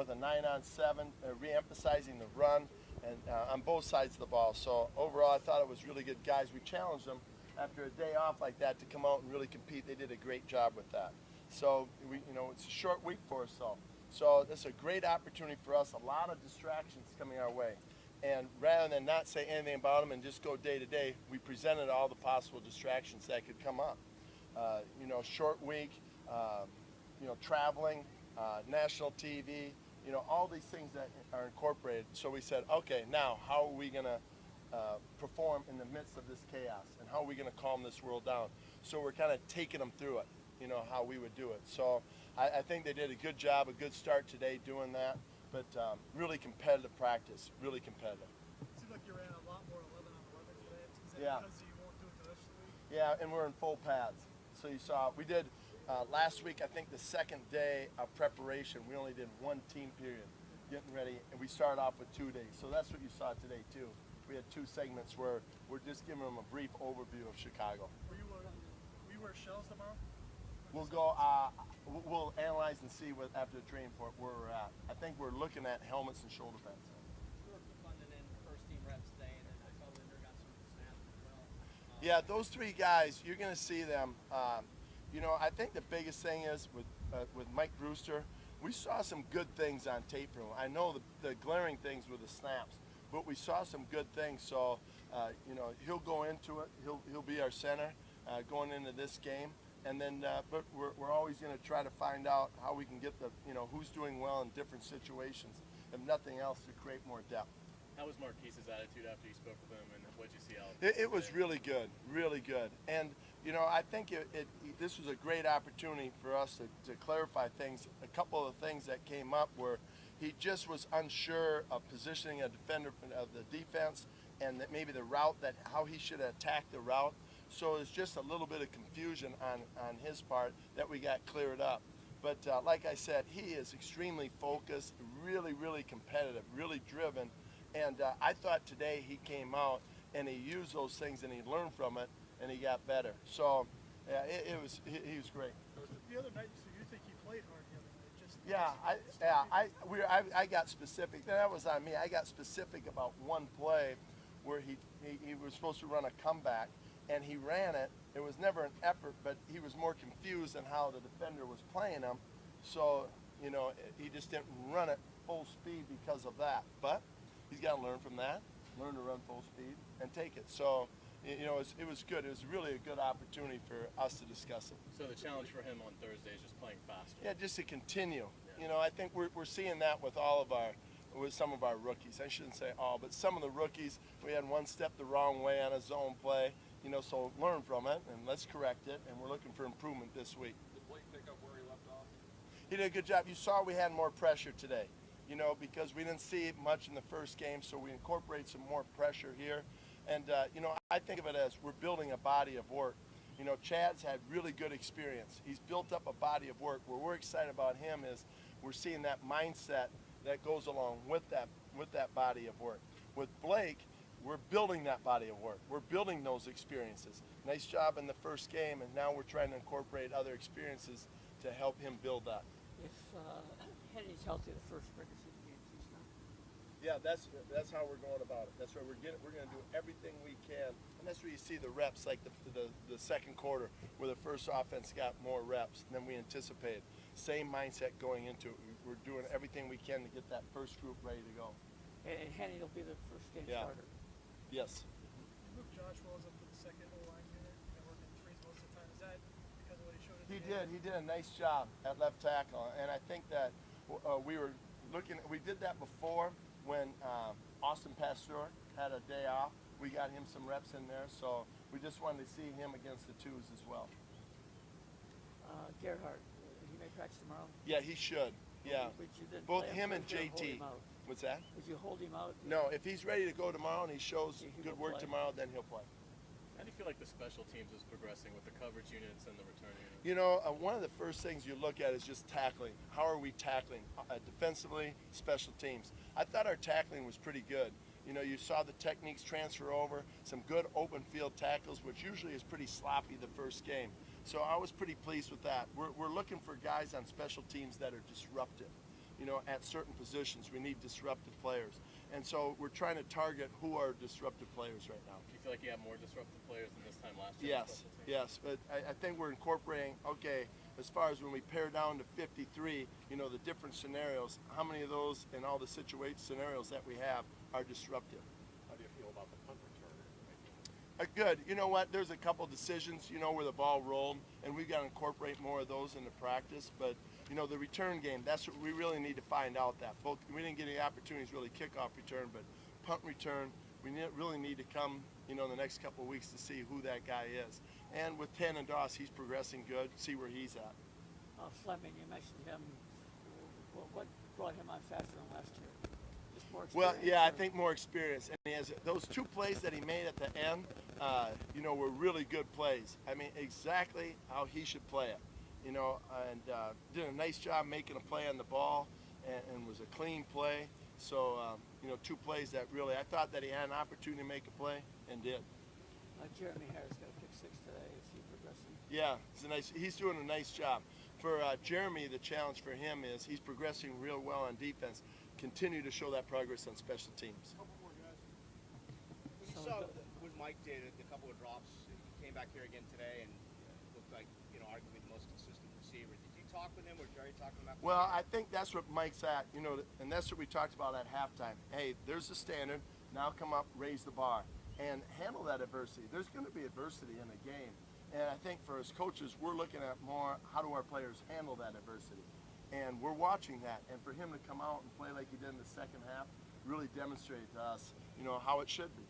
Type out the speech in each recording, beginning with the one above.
with a 9-on-7, re-emphasizing the run and on both sides of the ball. So overall, I thought it was really good. Guys, we challenged them after a day off like that to come out and really compete. They did a great job with that. So it's a short week for us, though. So this is a great opportunity for us. A lot of distractions coming our way. And rather than not say anything about them and just go day to day, we presented all the possible distractions that could come up. Short week, traveling, national TV, all these things that are incorporated. So we said, okay, now how are we going to perform in the midst of this chaos, and how are we going to calm this world down? So we're kind of taking them through it, how we would do it. So I think they did a good job, a good start today doing that, but really competitive practice, really competitive. It seems like you ran a lot more 11 on 11 today. Is that Yeah. because you won't do it the rest of the week? Yeah, and we're in full pads. So you saw, we did last week, I think the second day of preparation, we only did one team period, getting ready, and we started off with 2 days. So that's what you saw today too. We had 2 segments where we're just giving them a brief overview of Chicago. Will you wear shells tomorrow? We'll go, we'll analyze and see after the training report where we're at. I think we're looking at helmets and shoulder pads. You were funding in first team reps today, and then I saw Linder got some snaps as well. Yeah, those 3 guys, you're going to see them. I think the biggest thing is with Mike Brewster, we saw some good things on tape from him. I know the glaring things were the snaps, but we saw some good things. So, he'll go into it. He'll be our center going into this game. And then, but we're always going to try to find out how we can get who's doing well in different situations, if nothing else, to create more depth. How was Marquise's attitude after you spoke with him, and what did you see out? It was really good, really good. And I think this was a great opportunity for us to clarify things. A couple of things that came up were he just was unsure of positioning a defender of the defense, and that maybe the route, how he should attack the route. So it's just a little bit of confusion on his part that we got cleared up. But like I said, he is extremely focused, really, really competitive, really driven. And I thought today he came out and he used those things and he learned from it and he got better. So yeah, he was great. The other night, so you think he played hard the other night? I got specific. That was on me. I got specific about one play where he was supposed to run a comeback. And he ran it. It was never an effort, but he was more confused in how the defender was playing him. So, he just didn't run it full speed because of that. But he's got to learn from that, learn to run full speed, and take it. So, it was good. It was really a good opportunity for us to discuss it. So the challenge for him on Thursday is just playing faster. Yeah, just to continue. Yeah. I think we're seeing that with some of our rookies. I shouldn't say all, but some of the rookies, we had one step the wrong way on a zone play. So learn from it and let's correct it, and we're looking for improvement this week. Did Blake pick up where he left off? He did a good job. You saw we had more pressure today, because we didn't see it much in the first game, so we incorporate some more pressure here. And, I think of it as we're building a body of work. Chad's had really good experience. He's built up a body of work. Where we're excited about him is we're seeing that mindset that goes along with that body of work. With Blake, we're building that body of work. We're building those experiences. Nice job in the first game, and now we're trying to incorporate other experiences to help him build that. If Henry's healthy the first preseason games, he's not. Yeah, that's how we're going about it. That's where we're going to do everything we can, and that's where you see the reps, like the second quarter, where the first offense got more reps than we anticipated. Same mindset going into it. We're doing everything we can to get that first group ready to go. And Henry will be the first game starter. Yes. You moved Josh Wells up to the second O-line unit and working threes most of the time. Is that because of what he showed us? He did. He did a nice job at left tackle, and I think that we did that before when Austin Pasteur had a day off. We got him some reps in there, so we just wanted to see him against the twos as well. Gerhardt, he may practice tomorrow. Yeah, he should. Yeah, But you didn't both play him and or you're gonna hold JT. him out? What's that? Would you hold him out? No, if he's ready to go tomorrow and he shows He good will work play. tomorrow, then he'll play. How do you feel like the special teams is progressing with the coverage units and the return units? One of the first things you look at is just tackling. How are we tackling defensively, special teams? I thought our tackling was pretty good. You saw the techniques transfer over, some good open field tackles, which usually is pretty sloppy the first game. So I was pretty pleased with that. We're looking for guys on special teams that are disruptive. at certain positions. We need disruptive players. And so we're trying to target who are disruptive players right now. Do you feel like you have more disruptive players than this time last year? Yes, but I think we're incorporating, okay, as far as when we pare down to 53, the different scenarios, how many of those and all the scenarios that we have are disruptive. How do you feel about the punt returner? Good. You know what? There's a couple decisions, where the ball rolled, and we've got to incorporate more of those into practice. But, the return game, that's what we really need to find out that. We didn't get any opportunities really kickoff return, but punt return, really need to come, in the next couple of weeks to see who that guy is. And with Tannen Doss, he's progressing good. See where he's at. Fleming, you mentioned him. What brought him on faster than last year? Just more Well, experience, yeah, I or- think more experience. And he has those 2 plays that he made at the end, were really good plays. I mean, exactly how he should play it. And did a nice job making a play on the ball, and was a clean play. So, 2 plays that really, I thought that he had an opportunity to make a play and did. Jeremy Harris got a pick 6 today. Is he progressing? Yeah, he's doing a nice job. For Jeremy, the challenge for him is he's progressing real well on defense. Continue to show that progress on special teams. Couple more guys. When you So saw the- when Mike did a couple of drops, he came back here again today and looked like, arguably the most consistent receiver. Did you talk with him or Jerry talk with him after? Well, I think that's what Mike's at, and that's what we talked about at halftime. Hey, there's the standard. Now come up, raise the bar, and handle that adversity. There's going to be adversity in the game. And I think for us coaches, we're looking at more, how do our players handle that adversity? And we're watching that. And for him to come out and play like he did in the second half really demonstrated to us, how it should be.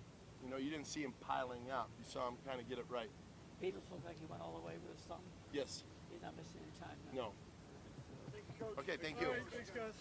You didn't see him piling up. You saw him kind of get it right. Beatles looked like he went all the way with his thumb. Yes. He's not missing any time. No. Thank you, Coach. Okay, thank All you. right, thanks, guys.